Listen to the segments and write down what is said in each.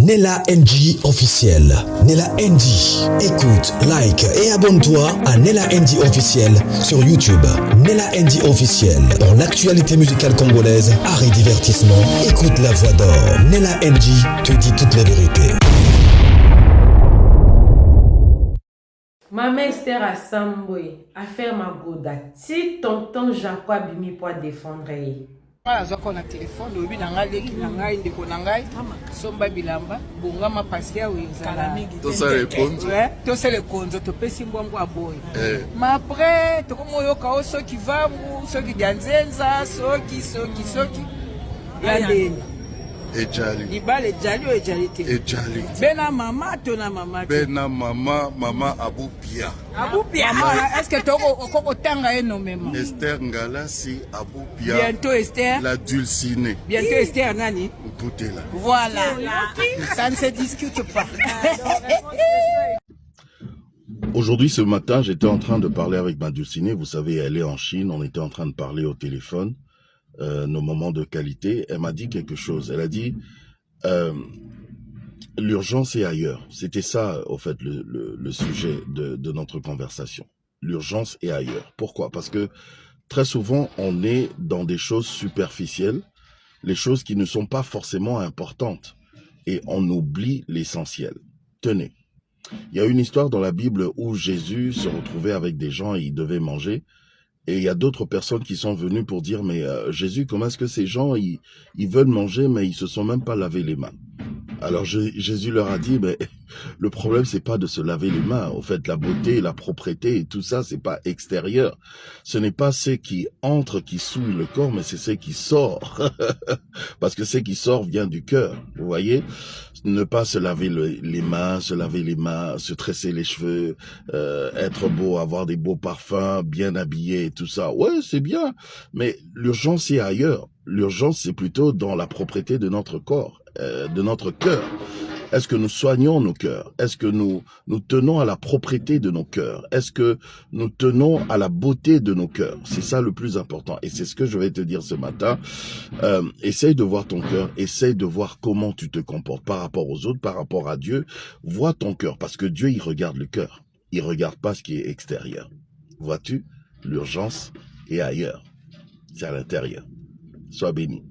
Nella NG officiel. Nella NG. Écoute, like et abonne-toi à Nella NG officiel sur YouTube. Nella NG officiel. Pour l'actualité musicale congolaise, art et divertissement, écoute la voix d'or. Nella NG te dit toute la vérité. Ma mère Esther à Samboy, affaire Magoda. Si tonton Jacob Bimi pour défendre. Azoko na téléphone obi na ngai leki na ngai ndeko na ngai somba bilamba bongama pasia wezala to ça le konzo to pesi mbwangu aboy ma après to komo yoka o soki vangu soki janzenza soki ya ndeni ejali libale ejali o ejali te ejali bena mama to na mama bena mama abupia mama est-ce que toko okoko tanga eno mema Esther Ngalasi abupia bientôt Esther la dulcinée bientôt Esther nani Mputela voilà ça ne se discute pas. Aujourd'hui, ce matin, j'étais en train de parler avec ma dulcinée. Vous savez, elle est en Chine. On était en train de parler au téléphone. Nos moments de qualité, elle m'a dit quelque chose. Elle a dit l'urgence est ailleurs. C'était ça, au fait, le sujet de notre conversation. L'urgence est ailleurs. Pourquoi? Parce que très souvent, on est dans des choses superficielles, les choses qui ne sont pas forcément importantes, et on oublie l'essentiel. Tenez, il y a une histoire dans la Bible où Jésus se retrouvait avec des gens et il devait manger. Et il y a d'autres personnes qui sont venues pour dire, mais Jésus, comment est-ce que ces gens, ils veulent manger, mais ils se sont même pas lavé les mains? Alors Jésus leur a dit, mais le problème, c'est pas de se laver les mains. En fait, la beauté, la propreté et tout ça, c'est pas extérieur. Ce n'est pas ce qui entre qui souille le corps, mais c'est ce qui sort. Parce que ce qui sort vient du cœur. Vous voyez? Ne pas se laver les mains, se tresser les cheveux, être beau, avoir des beaux parfums, bien habillé et tout ça. Ouais, c'est bien. Mais l'urgence est ailleurs. L'urgence, c'est plutôt dans la propreté de notre corps, de notre cœur. Est-ce que nous soignons nos cœurs? Est-ce que nous tenons à la propreté de nos cœurs? Est-ce que nous tenons à la beauté de nos cœurs? C'est ça le plus important. Et c'est ce que je vais te dire ce matin. Essaye de voir ton cœur. Essaye de voir comment tu te comportes par rapport aux autres, par rapport à Dieu. Vois ton cœur. Parce que Dieu, il regarde le cœur. Il regarde pas ce qui est extérieur. Vois-tu? L'urgence est ailleurs. C'est à l'intérieur. Sois béni.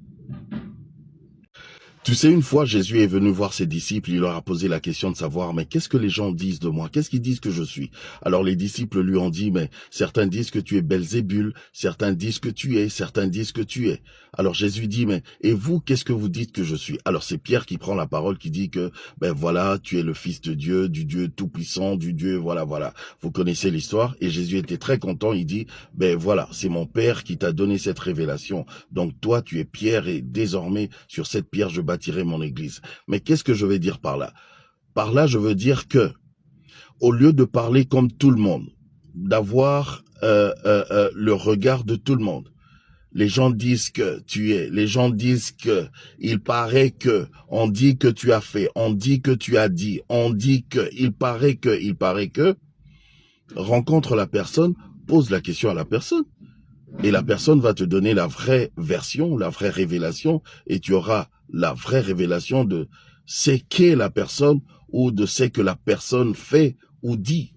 Tu sais, une fois, Jésus est venu voir ses disciples, il leur a posé la question de savoir, mais qu'est-ce que les gens disent de moi? Qu'est-ce qu'ils disent que je suis? Alors les disciples lui ont dit, mais certains disent que tu es Belzébul, certains disent que tu es, certains disent que tu es. Alors Jésus dit, mais et vous, qu'est-ce que vous dites que je suis? Alors c'est Pierre qui prend la parole, qui dit que, ben voilà, tu es le Fils de Dieu, du Dieu tout-puissant, du Dieu, voilà. Vous connaissez l'histoire, et Jésus était très content, il dit, ben voilà, c'est mon Père qui t'a donné cette révélation. Donc toi, tu es Pierre, et désormais, sur cette pierre, je bâtirai mon église. Mais qu'est-ce que je vais dire par là? Par là, je veux dire que, au lieu de parler comme tout le monde, d'avoir le regard de tout le monde, les gens disent que tu es, les gens disent que, il paraît que, on dit que tu as fait, on dit que tu as dit, on dit que, il paraît que, rencontre la personne, pose la question à la personne. Et la personne va te donner la vraie version, la vraie révélation, et tu auras la vraie révélation de ce qu'est la personne ou de ce que la personne fait ou dit.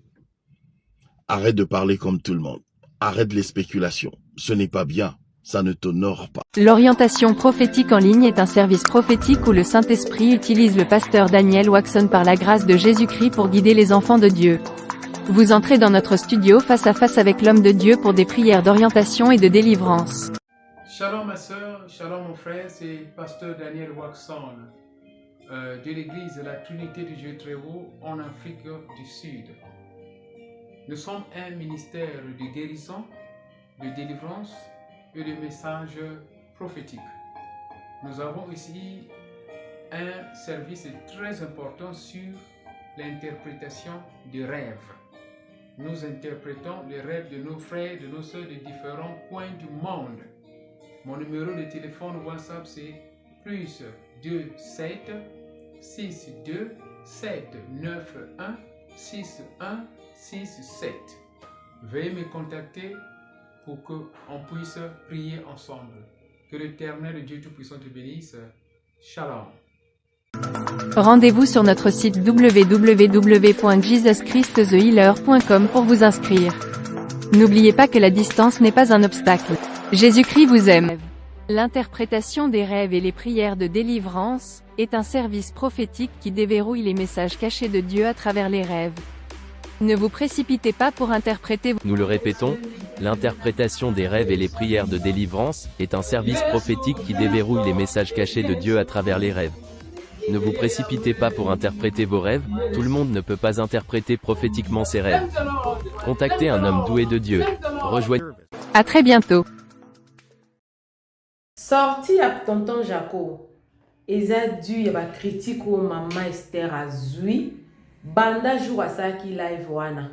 Arrête de parler comme tout le monde. Arrête les spéculations. Ce n'est pas bien. Ça ne t'honore pas. L'orientation prophétique en ligne est un service prophétique où le Saint-Esprit utilise le pasteur Daniel Waxon par la grâce de Jésus-Christ pour guider les enfants de Dieu. Vous entrez dans notre studio face à face avec l'homme de Dieu pour des prières d'orientation et de délivrance. Shalom ma soeur, shalom mon frère, c'est pasteur Daniel Waxon de l'église de la Trinité du Dieu très haut en Afrique du Sud. Nous sommes un ministère de guérison, de délivrance et de messages prophétiques. Nous avons ici un service très important sur l'interprétation des rêves. Nous interprétons les rêves de nos frères, de nos sœurs de différents coins du monde. Mon numéro de téléphone WhatsApp c'est plus 27 62 791 6167. Veuillez me contacter pour qu'on puisse prier ensemble. Que l'Éternel Dieu Tout-Puissant te bénisse. Shalom. Rendez-vous sur notre site www.jesuschristthehealer.com pour vous inscrire. N'oubliez pas que la distance n'est pas un obstacle. Jésus-Christ vous aime. L'interprétation des rêves et les prières de délivrance est un service prophétique qui déverrouille les messages cachés de Dieu à travers les rêves. Ne vous précipitez pas pour interpréter. Nous le répétons, l'interprétation des rêves et les prières de délivrance est un service prophétique qui déverrouille les messages cachés de Dieu à travers les rêves. Ne vous précipitez pas pour interpréter vos rêves, tout le monde ne peut pas interpréter prophétiquement ses rêves. Contactez un homme doué de Dieu. Rejoignez. À très bientôt. Sorti à tonton Jaco, eza dû y a critique au maman Esther Azui, banda jour à ça qui live wana.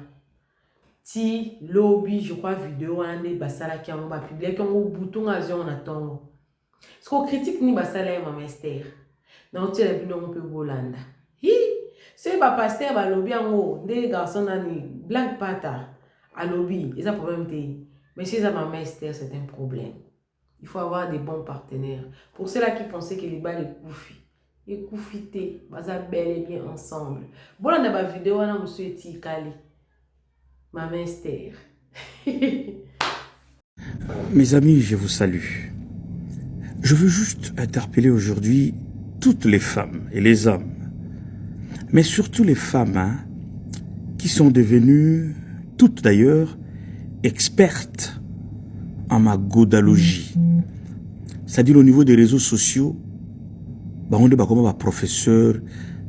Ti lobby je crois vidéo wana ne basala qui a mon public on au bouton à on attend. Ce qu'on critique ni basala maman Esther. Donc tu as vu on peut bolanda. Hi, c'est pas pasteur ba lobby en haut, des garçons nani black pata à lobby, ils a problème té. Mais chez maman Esther c'est un problème. Il faut avoir des bons partenaires. Pour ceux-là qui pensaient que les balles est koufi. Et koufité, baza bel et bien ensemble. Bon, on a ma vidéo, on a monsieur Eti Kali. Maman Esther. Mes amis, je vous salue. Je veux juste interpeller aujourd'hui toutes les femmes et les hommes, mais surtout les femmes qui sont devenues, toutes d'ailleurs, expertes en magodalogie. C'est-à-dire au niveau des réseaux sociaux, on est comme un professeur,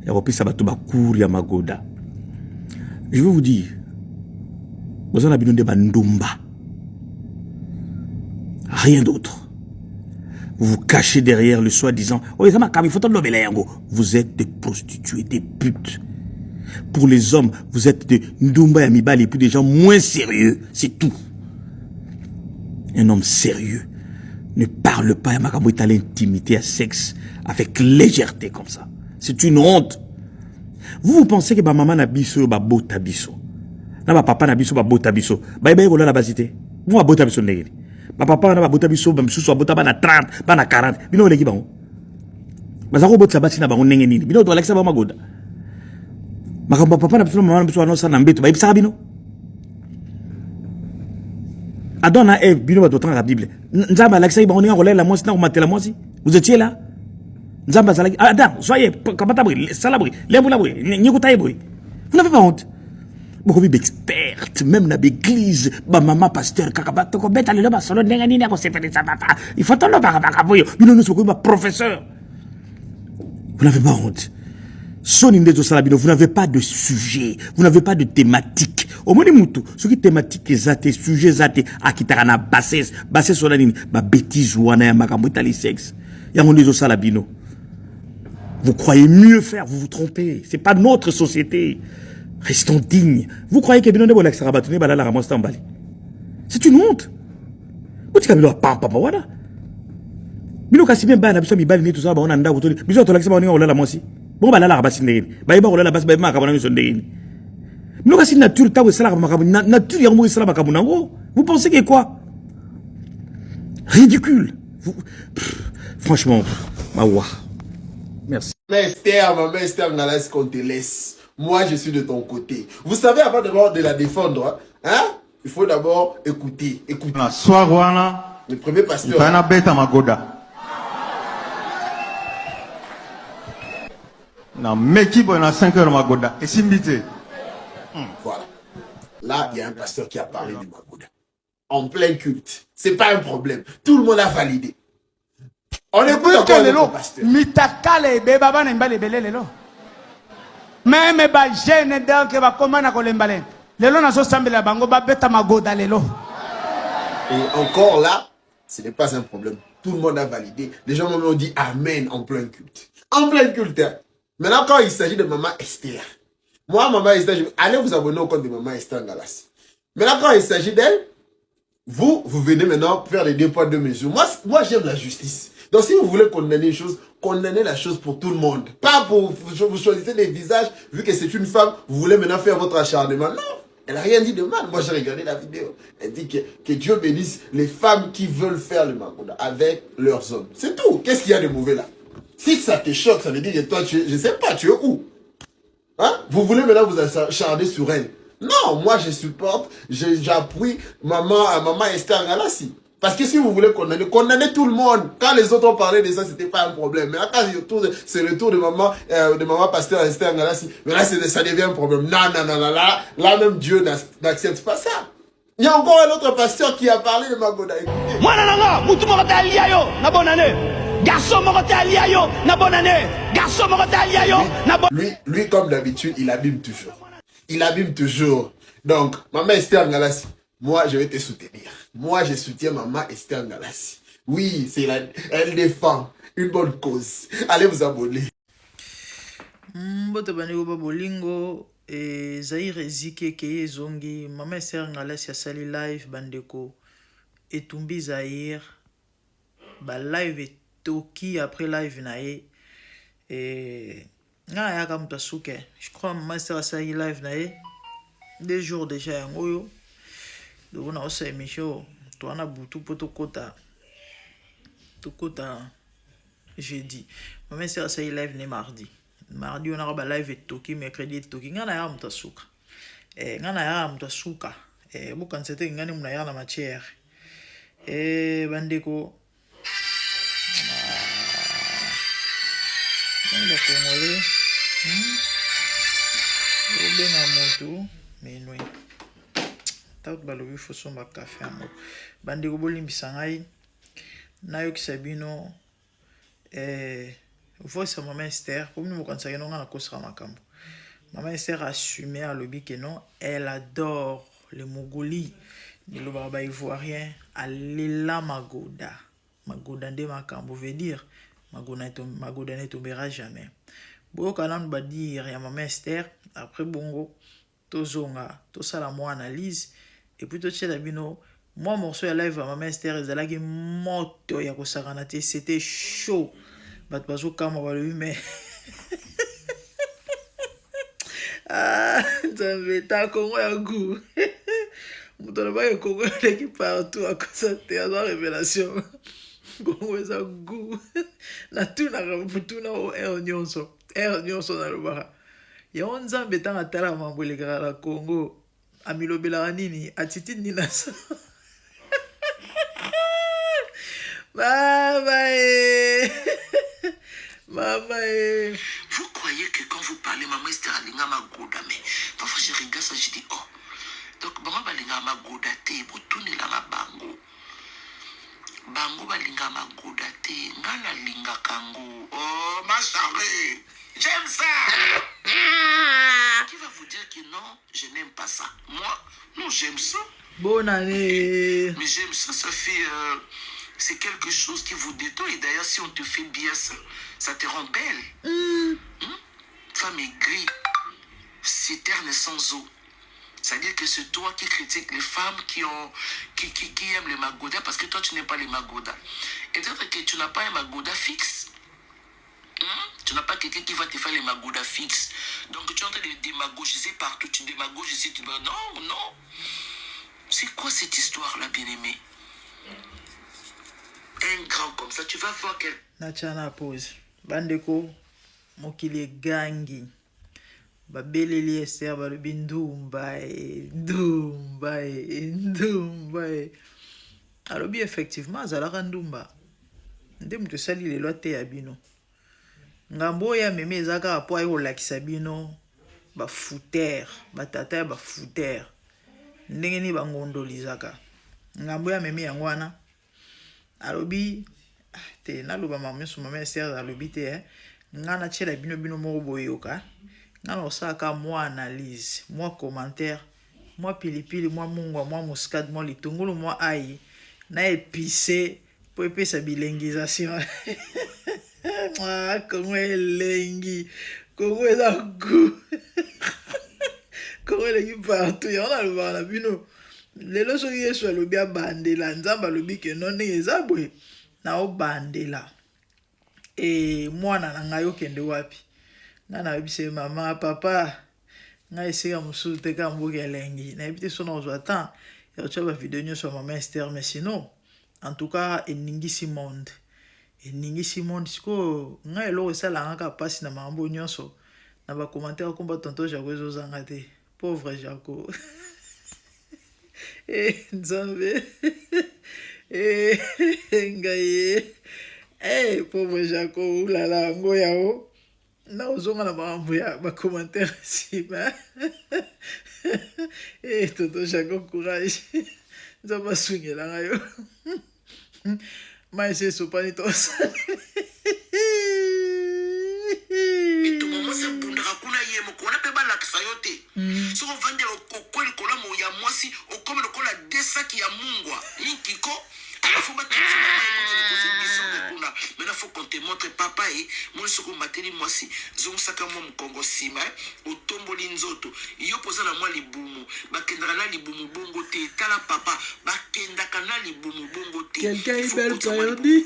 et on peut savoir cours ya magoda. Je veux vous dire, vous en avez besoin de ndumba. Rien d'autre. Vous vous cachez derrière le soi-disant, vous êtes des prostituées, des putes. Pour les hommes, vous êtes des ndumba et amibal et puis des gens moins sérieux, c'est tout. Un homme sérieux ne parle pas à l'intimité, à sexe, avec légèreté comme ça. C'est une honte. Vous pensez que ma maman n'a biso, ba bota biso. Ma papa n'a biso, ba bota biso. Ba iba yego la basité. Moi bota biso negeli. Ma papa n'a bota biso, ba biso bota ba na 30, ba na 40. Bino leki bango. Ba zako bota bati na bango nenge nini. Bino to Alexa ba magoda. Ma papa n'a biso, maman n'a biso anonsa na mbeto. Ba ibisa bino. Adam et Ève, bino bato la Bible. Nzamba Alexa iba on la moi na matela moi si. Vous étiez là? Nzamba Zalaki. Adam, soyez kabatabri, salabri, lembulabri, nyekutaibri. Vous n'avez pas honte. Beaucoup d'experts, même dans l'église, ba maman pasteur kakabato ko beta le ba solo ndenga nini ko sepeli sabata. Il faut tolo ba boyo. Bino nous sommes professeur. Vous n'avez pas honte. Vous n'avez pas de sujet, vous n'avez pas de thématique. Au moins, ce qui thématique est zate, sujet zate, akitarana bassesse, bassesse sur la ligne, ma bêtise ou wana makamotali sexe. Yamondezo salabino. Vous croyez mieux faire, vous vous trompez. C'est pas notre société. Restons dignes. Vous croyez que Bino de Bolak Sarabatune, Balala Ramostambali. C'est une honte. Vous dites que pam, voilà. Bino Kassibien Ban, Abisson, Bibali, tout ça, on a un daoutoli. Bisous, tu l'as on est au la moisi. Bon, bah là, la bassine. Bah, il va la basse, bah, ma cabane, son déni. Nous, si nature, t'as aussi la nature, y'a un islam à Kabunango. Vous pensez que quoi? Ridicule. Franchement, mawa. Merci. Maman Esther, Nalas, qu'on te laisse. Moi, je suis de ton côté. Vous savez, avant de la défendre, hein, il faut d'abord écouter. Écouter. Le premier pasteur. Na meki bona 5 heures magoda et simbité. Voilà. Là, il y a un pasteur qui a parlé du magoda. En plein culte. C'est pas un problème. Tout le monde a validé. On écoute encore le pasteur. Mitakale beba bana mbale belé lelo. Même ba jeune donc ba komana ko lembale. Lelo na so sambela bango ba beta magoda lelo. Et encore là, ce n'est pas un problème. Tout le monde a validé. Les gens m'ont dit amen en plein culte. En plein culte, hein. Maintenant, quand il s'agit de Maman Esther, moi, Maman Esther, allez vous abonner au compte de Maman Esther Ngalas. Maintenant, quand il s'agit d'elle, vous venez maintenant faire les 2 poids 2 mesures. Moi j'aime la justice. Donc, si vous voulez condamner une chose, condamnez la chose pour tout le monde. Pas pour vous choisissez des visages, vu que c'est une femme, vous voulez maintenant faire votre acharnement. Non, elle n'a rien dit de mal. Moi, j'ai regardé la vidéo. Elle dit que Dieu bénisse les femmes qui veulent faire le magoda avec leurs hommes. C'est tout. Qu'est-ce qu'il y a de mauvais là? Si ça te choque, ça veut dire que toi, je sais pas, tu es où? Hein? Vous voulez maintenant vous acharner sur elle? Non, moi je supporte, j'appuie maman Esther Ngalassi. Parce que si vous voulez condamner tout le monde. Quand les autres ont parlé de ça, c'était pas un problème. Mais là, quand c'est le tour de maman pasteur Esther Ngalassi, mais là, ça devient un problème. Non, là même Dieu n'accepte pas ça. Il y a encore un autre pasteur qui a parlé de Magoda. Écoutez. Moi, moutou mo aliayo, na bonne année. Garçon mo aliayo, na bonne année. Garçon mo aliayo, na bonne année. Lui, comme d'habitude, il abîme toujours. Il abîme toujours. Donc, maman Esther Ngalassi, moi, je vais te soutenir. Moi, je soutiens maman Esther Ngalassi. Oui, elle défend une bonne cause. Allez vous abonner. Boto baneko ba bolingo et Zaire Zike Keye Zongi, maman Esther Ngalassi a sali live bandeko et Tumbi Zaire ba live et Toki après live nae et nga ya kam tasuke. Je crois maman Esther a sali live nae 2 jours déjà yangoyo. Donc on a aussi émission toi na butu poto kota jeudi. Maman Esther a sali live ne mardi. Mardi on a live et Toki, mercredi et Toki. Ngana ya mutasuka. Ngana ya mutasuka. Bukan c'était ngani muna ya na matière. Bandeko. Banda Congolais. Obenga moto menoi. Tout balobi faut somba café amo. Bandeko bolimbisa ngai. Nayokisa bino voice maman Esther, comme nous quand ça y est, on a cause makambo. Maman Esther a assumé à lobby que non, elle adore les Mongolis, le baba ivoirien, Alela Magoda. Magoda de makambo veut dire Magoda ne tombera jamais. Bon, quand on va dire à maman Esther, après bongo, tozonga, to sala mo analyse, et puis to tchela bino, moi morceau à live à maman Esther, ezalaki moto ya ko saranate, c'était chaud. Bat bazo kama wale mais Zambeta Congo ya goût. Mouton ba yo Congo qui partout à cause de la révélation. Congo za goût. Na tout na tout na air nyonso na lobaka. Ya on Zambeta na tala mambo le la Congo. Amilobela nini attitude ni na ça. Bye. Maman, vous croyez que quand vous parlez, maman Esther Alinga Magoda, mais parfois je regarde ça, je dis, oh, donc maman Balinga Magoda te, botuni la bango. Bango Balinga Magoda te, ngana linga kango. Oh, ma chérie, j'aime ça. Qui va vous dire que non, je n'aime pas ça? Moi, non, j'aime ça. Bonne année. Mais j'aime ça, ça fait... c'est quelque chose qui vous détend. Et d'ailleurs, si on te fait bien ça te rend belle. Femme aigrie, citerne sans eau. C'est-à-dire que c'est toi qui critiques les femmes qui aiment les magodas parce que toi, tu n'aimes pas les magodas. Et peut-être que tu n'as pas un magoda fixe. Tu n'as pas quelqu'un qui va te faire les magodas fixes. Donc, tu es en train de démagogiser partout. Tu démagoges ici. Non. C'est quoi cette histoire-là, bien-aimé? Un grand comme ça, tu vas voir quel... Nachana pause. Bandeko, mokili gangi. Babeleli Esther balobi ndumbae. Alobi effectivement, azalaka ndumba. Nde mutu sali lelo te ya bino. Ngambo ya meme ezaka apo ayo lakisa bino ba fouter, batata ba fouter. Ndenge ni bangondoli zaka. Ngambo ya meme yango wana. Alobi te naloba maman Esther alobi te ngana tshela bino moko boyoka ngana osaka moi analyse moi commentaire moi pilipili moi mungwa moi muscade moi litungulu moi aïe na épicé po epesa bilengisation Congo elengi Congo eza goût Congo elengi partout ya on aloba na bino lelo soki Yesu alobi abandela nzambe alobi ke non ndenge eza boye na obandela mwana na ngai okende wapi nga nayebi se mama papa ngai esika mosusu te ka mboka elengi nayebi te so na ozwa temps ya otya bavideo nyonso ya mama Esther mais sinon en tout cas eningisi monde eningisi monde sikoyo ngai eloko esalanga kaka mpasi na makambo nyonso na bacommentaire komba tonton Jaco ezozanga te pauvre Jaco nzambe ngai pauvre Jaco ulala yango yao na ozonga na makambo ya bacommentaire nsima tonton Jaco courage nzambe asungelanga yo mais c'est sopani tosala kuna ye mokona pe balakisa yo te soko vandela okweli kolamo ya mwasi okome lokola desaki ya mungwa inkiko faut battre kuna mais faut qu'on te montre papa et moi soko mateli mwasi zongo saka mo mkongo sima otomboli nzoto yo poza na mwa libumu bakendaka na libumu bongo te tala papa bakendaka na libumu bongo te quelqu'un est belle période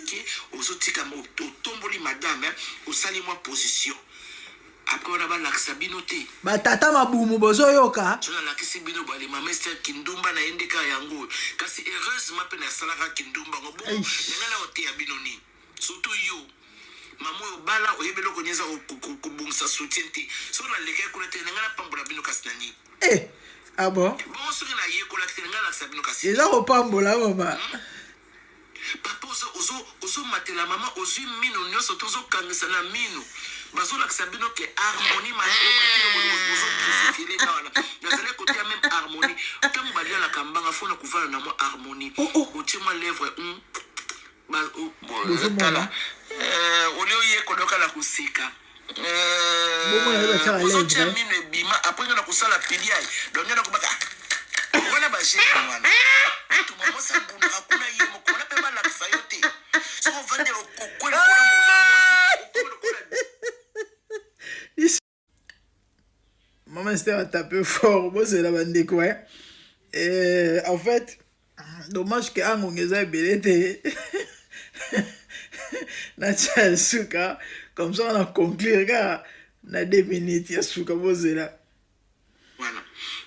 ozotika mo otomboli madame osali mwa position. Après on a balakisa bino te batata mabumu bozoyoka tuna lakisi bino bale mama Esther kindumba na endeka yango kasi heureusement pe na salaka kindumba ngo bongo ngana ote ya bino ni surtout yo mama yo bala oyebelo konyeza kubungisa soutien te so na leka kuna te ngana pambola bino kasi nani ah bon bon so na ye kola te ngana lakisa bino kasi eza ko pambola mama papa ozo matela mama ozu mino nyoso tozo kangisa na mino bazola kisabino ke harmonie nazale côté ya même harmonie ntango balia na kambanga fona kuvana na mwa harmonie otie mwa lèvre tala olio ye kodoka la kusika ozotia mino ebima apres nga na kosala pili ai donc nga na kobaka wana bagene wana tumamosa mbundaka kuna ye mokona mpe balakisa yo te soko vandela okweli kona Maman Esther a tapé fort, moi c'est la bande de quoi. En fait, dommage que Angongeza est belé. Natia Suka, comme ça on a conclu, regarde, na 2 minutes, ya Suka, moi c'est là. Voilà.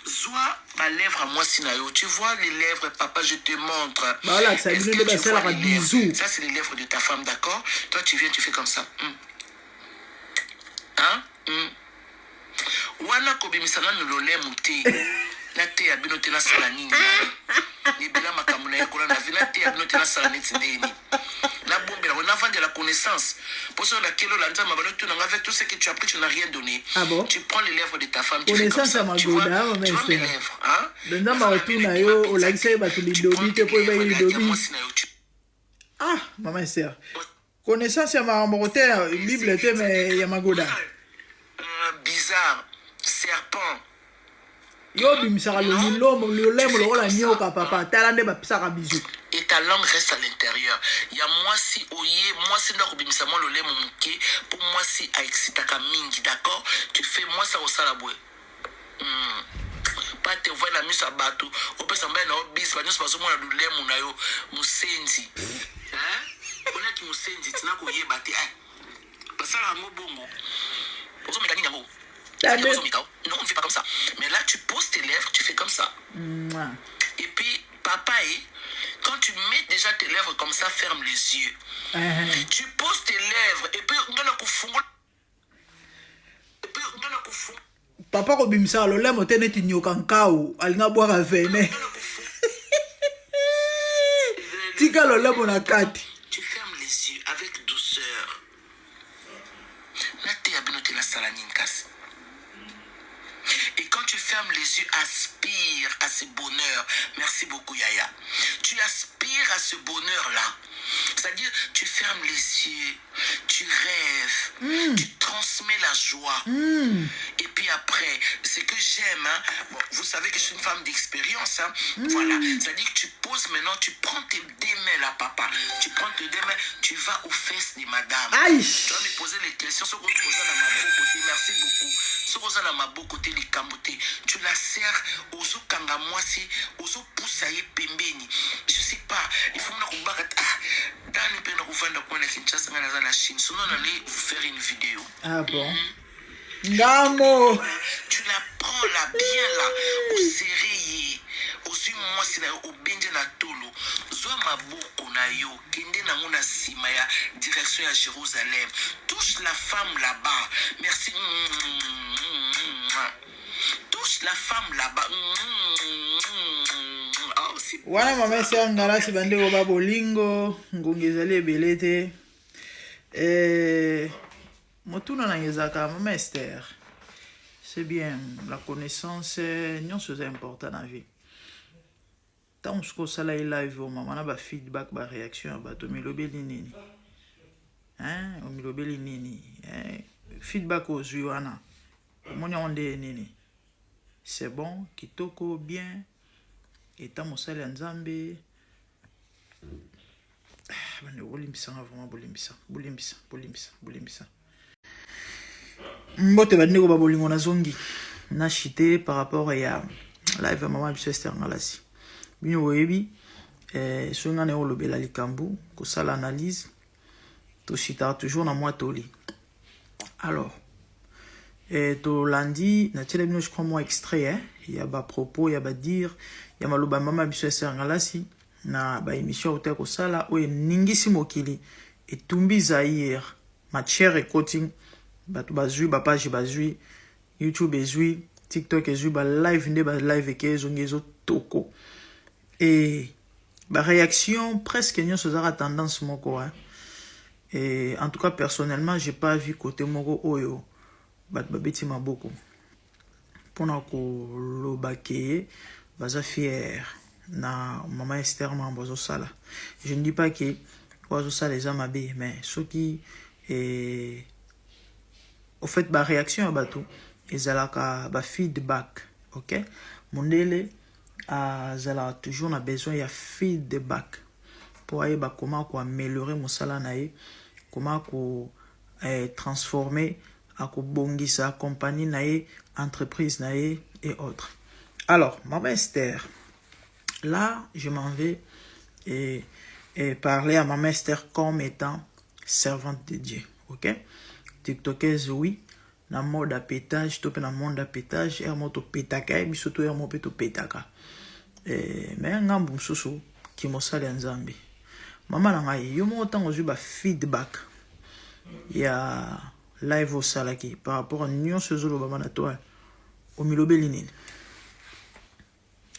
Zoa ma lèvre à moi sinayo. Tu vois les lèvres, papa, je te montre. Voilà, ça est-ce que tu vois les lèvres? Ça c'est les lèvres de ta femme, d'accord? Toi tu viens, tu fais comme ça. Hein? Wana kobimisana nolole muti na te ya bino te na sala nini ni bila makambo na ekola na vina te ya bino te na sala neti ndeni na bombela on a de la connaissance pour ça la kilo la nzama bano tu avec tout ce que tu as appris tu n'as rien donné. Tu prends les lèvres de ta femme tu fais comme ça tu vois mes lèvres hein nzama otuna yo olakisa ba tulidobi te po ba lidobi ah maman Esther connaissance ya makambo te bible te mais ya magoda bizarre serpent yo bimisaka lolemo lokola nyoka papa tala nde bapisaka bizu et ta langue reste à l'intérieur ya mwasi oye mwasi ndako bimisa mwa lolemo moke pour mwasi aexitaka mingi d'accord tu fais mwasi akosala boye pas te voir na miso ya bato opesa mbaye na obisi banyonso bazomona lolemo na yo mosenzi onaki mosenzi tina koyeba te basala yango bongo ozomeka nini yango. Non, on ne fait pas comme ça. Mais là, tu poses tes lèvres, tu fais comme ça. Et puis, papa, quand tu mets déjà tes lèvres comme ça, ferme les yeux. Tu poses tes lèvres et puis, on a papa kobimisa lolemo te neti nyoka nkau alinga bwaka vene tika lolemo na kati. Tu fermes les yeux avec douceur. Nate abinote la salaninkas. Et quand tu fermes les yeux, aspire à ce bonheur. Merci beaucoup, Yaya. Tu aspires à ce bonheur-là. C'est-à-dire, tu fermes les yeux, tu rêves, tu transmets la joie. Et puis après, ce que j'aime, hein, bon, vous savez que je suis une femme d'expérience. Hein, voilà. C'est-à-dire que tu poses maintenant, tu prends tes 2 mains là, papa. Tu prends tes 2 mains, tu vas aux fesses de madame. Aïe. Tu vas me poser les questions sur côté. Merci beaucoup. Sur ma beau côté les camotés, tu la serres aux kanga mwasi, aux poussa ye pembeni. Je sais pas, il faut me combattre. Dans le pays de Rwanda, qu'on a Kinshasa, dans la Chine, sinon on allait vous faire une vidéo. Ah bon? Gamo. Tu la prends là bien là, au serré, au mwasi na yo obenje na tolo zwa maboko na yo kende nango na nsima ya direction ya Jérusalem, touche la femme là-bas. Merci. Touche la femme là-bas. Oh, wana mama Esther Ngalasi bandeko ba bolingo ngungi ezali ebele te. Motuna na ngezaka mama Esther, c'est bien la connaissance nyonso c'est important dans la vie. Tant ce que ça là live maman na ba feedback ba réaction ba to milobeli nini o milobeli nini feedback aux wana moni onde nini c'est bon kitoko bien et tant mosala nzambe bande bolimbisa vraiment bolimbisa mbote bandeko ba bolingo na zongi na chité par rapport ya live maman biso Esther Ngalasi bino oyebi songa ne olobela likambu ko sala analyse to chita toujours na moi toli. Alors to lundi na tele bino je crois moi extrait il y a ba propos il y a ba dire il y a maloba maman biso Esther Ngalasi na ba émission ote ko sala o ningisi mokili etumbi Zaire ma chère recording batu bazui ba page bazui YouTube ezui TikTok ezui ba live nde ba live ke zongezo toko et ba réaction presque n'y a tendance moko et en tout cas personnellement j'ai pas vu côté moko oyo bat babeti maboko pona ko lobake baza fier na maman Esther mambozo sala. Je ne dis pas que ozo sala les amabe mais ce qui est au fait ba réaction bato ezalaka ba feedback, OK mondele azala toujours na besoin ya feedback pour aller comment améliorer mon salaire comment transformer à bongisa compagnie nae entreprise nae et autres. Alors maman Esther, là je m'en vais et parler à maman Esther comme étant servante de Dieu, OK tiktokeuse oui na mode pétage to pe na monde pétage er moto petaka et bisoto er moto petaka mais ngambu msusu ki mosala nzambe mama na ngai yo mo tango zu ba feedback ya live au salaki par rapport à nyonso zolo ba na toi au milobeli nini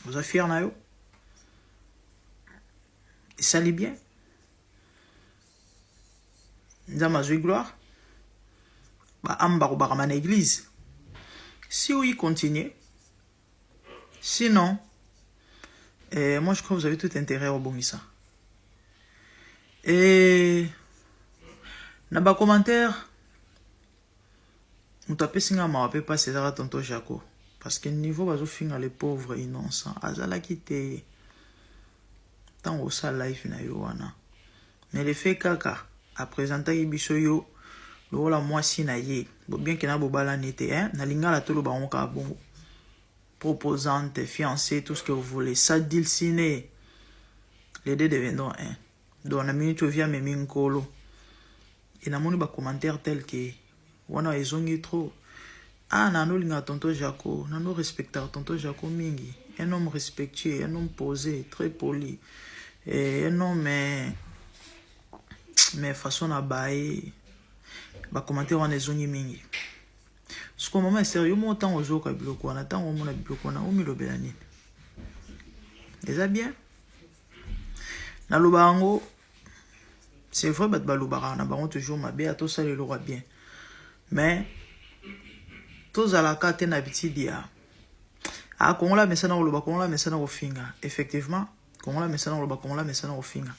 vous fier na yo ça allait bien nzama zu gloire ba amba ko ba na église si oui continuez sinon moi je crois que vous avez tout intérêt au bongisa. Et na ba commentaire on tape singa ma pe passer ça tonton Jaco parce que niveau bazo finga les pauvres innocents azala kité tant au sa life na yo wana mais le fait kaka a présenter biso yo lo la mwasi na ye bien que na bobala nete na lingala tolo ba onka bongo proposante, fiancée, tout ce que vous voulez. Ça dit ciné. Les deux deviendront un. Donc, la minute vient me minkolo. Et na moni ba commentaire tel que wana ezongi trop. Ah, nano linga tonto Jaco, nano respecter tonto Jaco mingi. Un homme respectueux, un homme posé, très poli. Et un homme mais façon à bailler. Ba commentaire wana ezongi mingi. Ce que maman est sérieux, mon temps aux autres bloqués, on attend au moins bloqué, on a omis le bélanine. Déjà bien. Dans le bango, c'est vrai, bat balubara, on a baron toujours ma bé, à tout ça, il aura bien. Mais, tous à la carte, n'a habitude dia. Ah, qu'on l'a, mais ça n'a pas qu'on l'a, mais ça n'a pas finger. Effectivement, qu'on l'a, mais ça n'a pas qu'on l'a, mais ça n'a pas finger.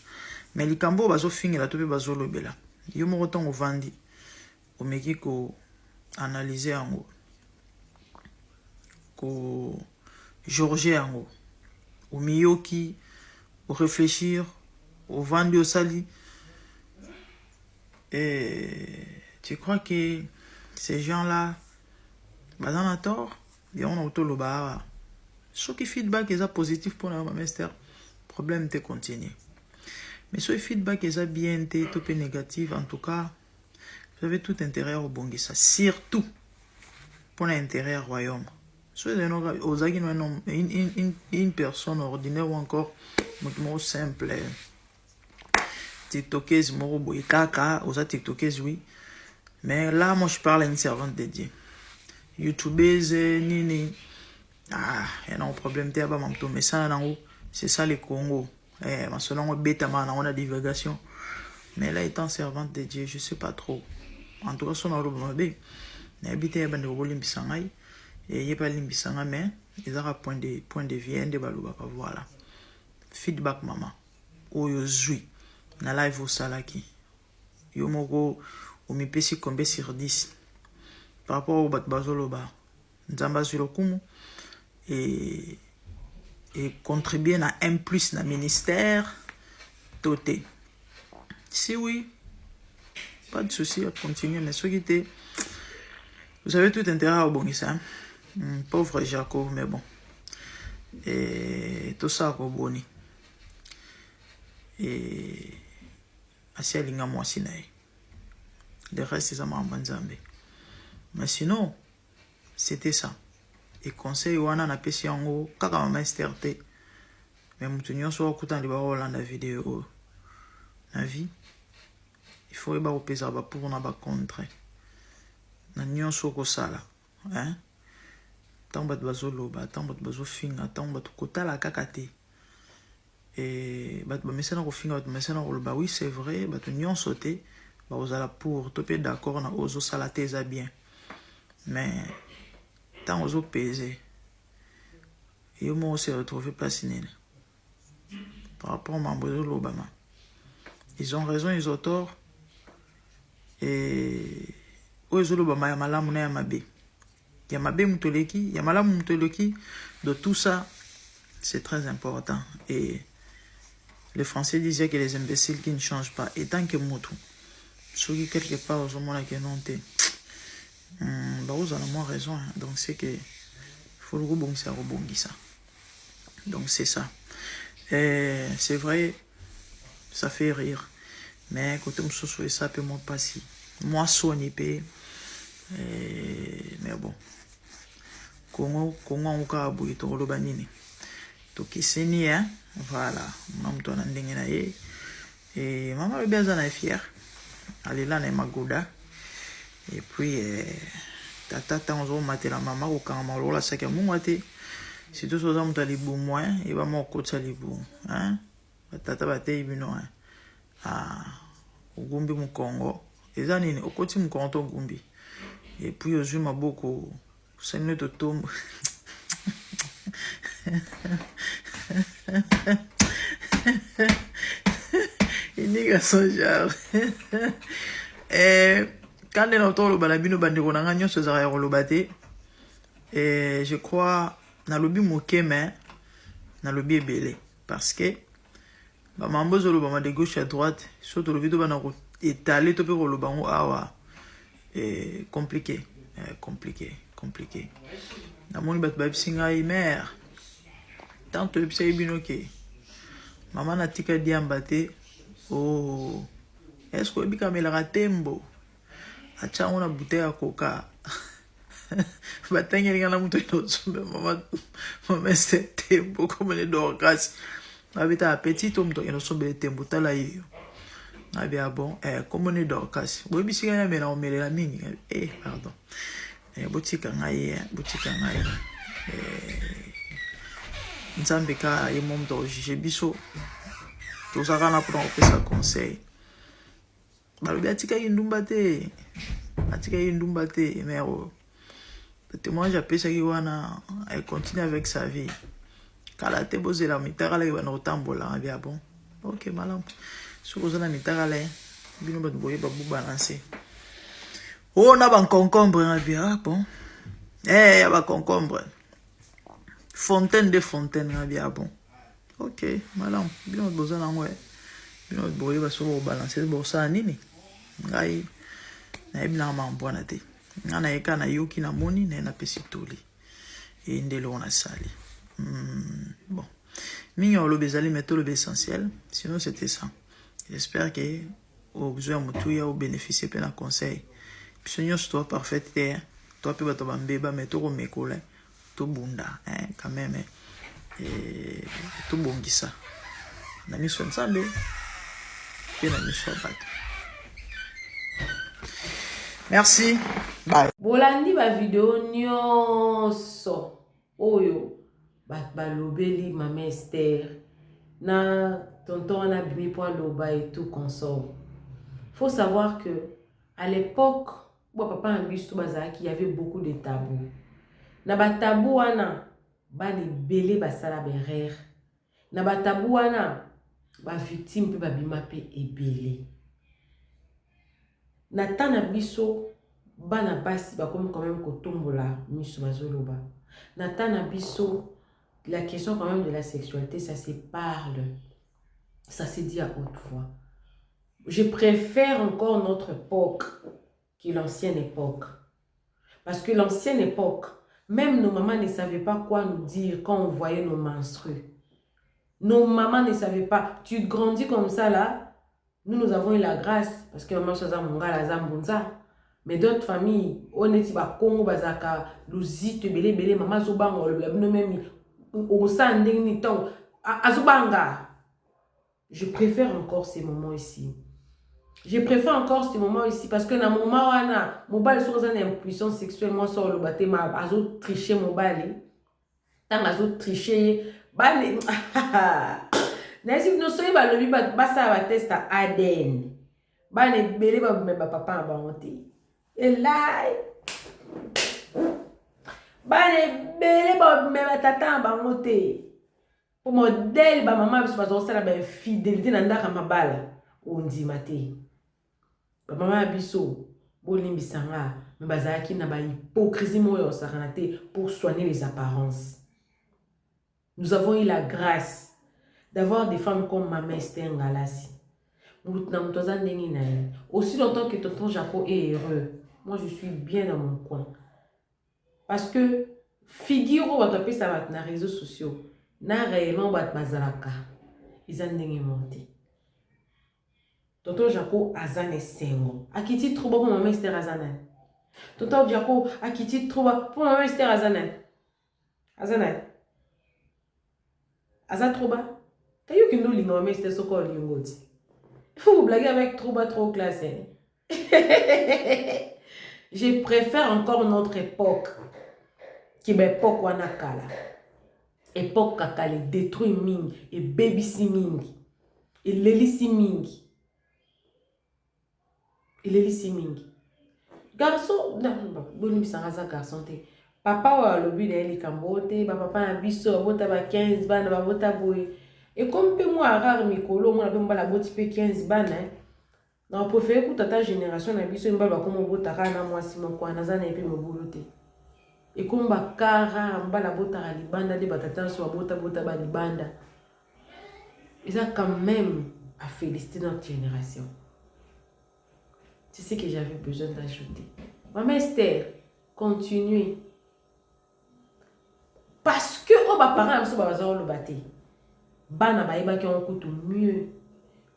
Mais les cambo, bazo finger, la tope bazo le bela. Yo mo autant au vandi, au Mexico. Analyser en haut ko Georges en haut au miyoki au réfléchir au vendre au sali et tu crois que ces gens là bazan a tort et on a auto le bar ce qui feedback est positif pour la master problème te continue mais ce feedback est bien te tout négatif en tout cas. Vous avez tout intérêt au bongisa, surtout pour l'intérêt royaume. Une personne ordinaire ou encore mot simple. TikTokeuse, moro kaka, osa TikTokeuse, oui. Mais là, moi, je parle à une servante de Dieu. YouTubeuse, nini. Ah, il y a un problème, mais ça, c'est ça le Congo. Ma soeur, on a divulgation. Mais là, étant servante de Dieu, je ne sais pas trop. En tout cas, son robe m'a bien. N'habite à Bandero Limbisangai. Et il n'y a pas Limbisanga, mais ils ont un point de vue, de balouba. Voilà. Feedback, maman. Ou yo zui. Na live au salaki. Yo mogo, ou mi pesi combien sur 10. Par rapport au bat bazoloba. Nzamba sur le kumu. Et contribuer à un plus dans le ministère. Toté. Si oui, pas de souci à continuer, mais ce qui était. Vous avez tout intérêt à bonir. Pauvre Jacob, mais bon. Et tout ça à boni. Et assez linga moi sinaï. Le reste, c'est ça m'a banzambe. Mais sinon, c'était ça. Et conseil wana na pesi yango kaka mama esterte. Mais mutu nyonso okuta liba Hollande vidéo. Na vie. Il faut eba opesa ba pour na ba contre. Na nyonso ko sala, hein? Tamba bazoloba, tamba bazofinga, tamba kotala kakate. Et bat ba mesena ko finga, bat mesena ko loba oui, c'est vrai, bat nyonso te ba ozala pour topé d'accord na ozo sala te za bien. Mais tant ozo peser. Et au moins on s'est retrouvé place nene. Par rapport à Mambozo Lobama. Ils ont raison, ils ont tort. Et Ozolobama Yamalam na Yamabe. Yamabe Mutoleki, Yamalam Mutoleki, de tout ça, c'est très important. Et les Français disaient que les imbéciles qui ne changent pas, et tant que Moutou, ceux qui quelque part aux hommes qui n'ont pas, vous avez moins raison. Hein. Donc c'est que faut le rebondir, ça. Donc c'est ça. Et c'est vrai, ça fait rire. Mais quand on se souhaite ça, peut moi passer. Moi, soigner paix. Mais bon. Congo, on a bouillé tout le banini. Donc, c'est ni, hein. Voilà. Maman, toi, on a et maman, le bien, est fière. Elle est là, elle est magoda. Et puis, tata, on a maté la maman, au camp, on a ça qui a mouaté. Si tout ça, on a les bons moins, et va m'en côté les bons. Hein. Tata, va t'aider, hein. Ah. Au Gumbi mon Congo, les années au côté mon Congo Gumbi. Et puis au Zuma beaucoup, c'est une de tombe. Il n'y a son genre. Et quand on entend le balabino bandiro n'angagnon se zara le baté. Et je crois na lobi moké mais na lobi belé parce que ba mambozo lo ba de gauche à droite surtout le vidéo bana ko étaler to pe ko lo bango awa compliqué na moni bat ba bisinga i mère tant to bise binoké maman na tika diambate oh est-ce que bi kamela ratembo acha ona bouteille à coca batengeli ngana muto ino sombe maman c'est tembo comme les dorcas. Habita à petit homme donc ils sont bien tembo tala yo. Abia bon comme on est dorcas. Boy bisi gana mena o mele la mingi. Pardon. Boutique ngai nzambe ka ye mom do jije biso. To saka na pour opesa conseil. Balobi atika yindumba te. Mais le témoin j'appelle ça qui wana elle continue avec sa vie. Kala te boze la mitara la bana otambola bien bon. OK malam. Sur la mitara la bino ba boye ba bu balancer. Oh na ban concombre bien bon. Ba concombre. Fontaine bien bon. OK malam bino boza na ngwe. Bino boye ba so balancer bo sa nini. Ngai na ibna mambwana te. Ngana yeka na yoki na moni na pesitoli. Et ndelo on a sali. Bon. Mignon le bezali metto le essentiel. Sinon c'était ça. J'espère que au besoin mutuya au bénéficier pe na conseil. Puis toi parfait toi pe bato bambeba metto ko mekole. tout bunda, hein, quand même, et tout bon qui ça. Na mission ensemble, et na mission bateau. Merci. Bye. Bolandi ba video nyonso oyo ba lobeli Maman Esther na tonton na bimi po loba et tout consort. Faut savoir que à l'époque, bon papa Angusto bazaki, il y avait beaucoup de tabous. Na ba tabou wana ba les belé ba sala berer. Na ba tabou wana ba victime pe ba bima pe ebelé. Na tana biso bana basi ba comme quand même kotombola miso bazoloba. Na tana biso la question quand même de la sexualité ça se parle. Ça se dit à haute voix. Je préfère encore notre époque que l'ancienne époque. Parce que l'ancienne époque, même nos mamans ne savaient pas quoi nous dire quand on voyait nos menstrues. Nos mamans ne savaient pas. Tu grandis comme ça là. Nous avons eu la grâce. Parce que maman chose mon gars la zambonza. Mais d'autres familles, on est ba Congo bazaka, luzite belé maman zobanga le blabno même au sein ni temps azobanga. Je préfère encore ces moments ici. Je préfère encore ce moment ici parce que dans mon moment mon bal sur une impuissance sexuelle moi sur le bâtiment azo tricher mon bal tant azo tricher bal n'asi no soyi ba lobi ba ça va test à ADN ba ne belé ba me ba papa ba monter et là ba ne belé ba me ba tata ba monter pour modèle ba maman parce que ça la fidélité dans ndaka mabala on dit maté. Maman abiso bolimbisanga mais bazaki na ba hypocrisie moyo saranate pour soigner les apparences. Nous avons eu la grâce d'avoir des femmes comme Maman Esther Ngalasi. Aussi longtemps que tonton Jaco est heureux, moi je suis bien dans mon coin. Parce que figure où on taper ça va dans les réseaux sociaux, na réellement bat bazalaka. Ils ont monté. Tonton Jaco azane sengo. Akiti trouba pour Maman Esther azane. Tonton Jaco akiti trouba pour Maman Esther azane. Azane. Aza trouba. Kayo ki nous linga Maman Esther soko lingoti. Vous blaguez avec trouba trop classé. Je préfère encore notre époque. Qui est l'époque wanakala. Époque kakale détruit ming et baby si ming. Et leli si ming. Il est ici mingi. Garçon, non, garçon. Papa wa lobi na eli kambote, papa na biso bota ba 15 bana ba bota boy. Et comme pe moi rare mikolo, moi na pe la boti pe 15 bana. Na préféré pour ta génération na biso mbala comme bota kana moi si mon kwa nazana pe mo bolote. Et comme ba kara mbala bota ra libanda de batata so bota ba libanda. Et ça quand même a féliciter notre génération. C'est ce que j'avais besoin d'ajouter. Maman Esther, continuez. Parce que on va parler de bazar le bâti. Bana baïba qui ont coûté mieux.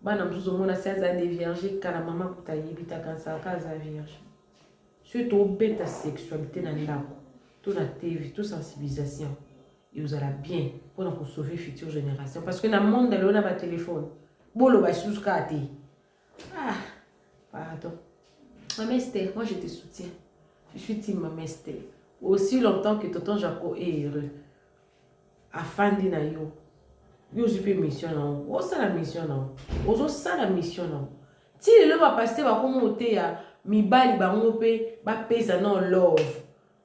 Bana mzuzo mona 16 ans de vierge car la maman kuta yibita kansa kaza vierge. Surtout bête sexualité dans l'âme. Tout la TV, toute sensibilisation. Et vous allez bien pour nous sauver future génération. Parce que dans le monde, on a un téléphone. Bolo ba sous kati. Ah, pardon. Maman Esther, moi je te soutiens. Je suis team Maman Esther. Aussi longtemps que tonton Jaco est heureux. Afin de na yo. Yo je peux mission non. O ça la mission non. Ozo ça la mission non. Si le va passer va comme oté ya mi bali ba ngope ba pesa non love.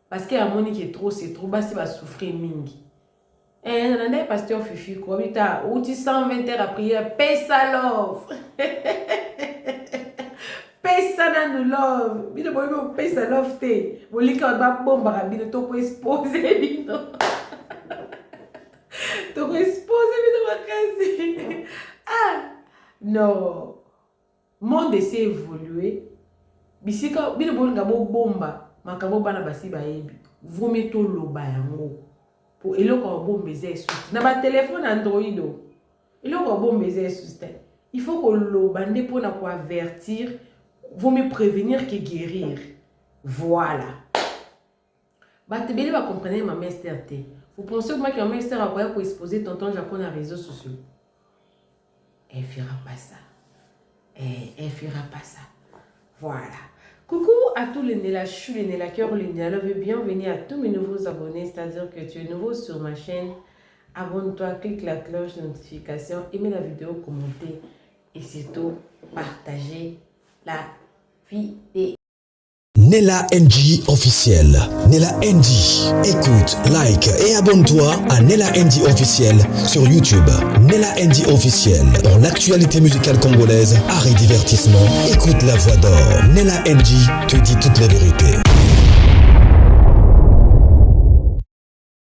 Parce que la monnaie qui est trop c'est trop bas c'est va souffrir mingi. Eh on a pasteur Fifi quoi bita ou tu 120 heures à prière pesa love. Pesa na love. Bino boyo pesa love te. Bolika ba bomba rabino to ko exposer bino. To ko exposer bino makasi. Ah non. Monde s'est évolué. Bisika bino bolinga bo bomba makabo bana basi ba yebi. Vomi to loba yango. Pour eloko bombe zesu. Na ba téléphone Android. Eloko bombe zesu. Il faut que lobande pour na ko avertir. Vaut mieux prévenir que guérir. Voilà. Batebele va comprendre Maman Esther T. Vous pensez que Maman Esther a quoi pour exposer tonton Jaco dans les réseaux sociaux? Elle fera pas ça. Elle fera pas ça. Voilà. Coucou à tous les Nélachou, les Nélacœurs, les Nélalove, bienvenue à tous mes nouveaux abonnés, c'est-à-dire que tu es nouveau sur ma chaîne. Abonne-toi, clique la cloche de notification, aimez la vidéo, commentez et surtout partagez la vidéo. Nella NG officiel. Nella NG. Écoute, like et abonne-toi à Nella NG officiel sur YouTube. Nella NG officiel. Pour l'actualité musicale congolaise, art et divertissement, écoute la voix d'or. Nella NG te dit toutes les vérités.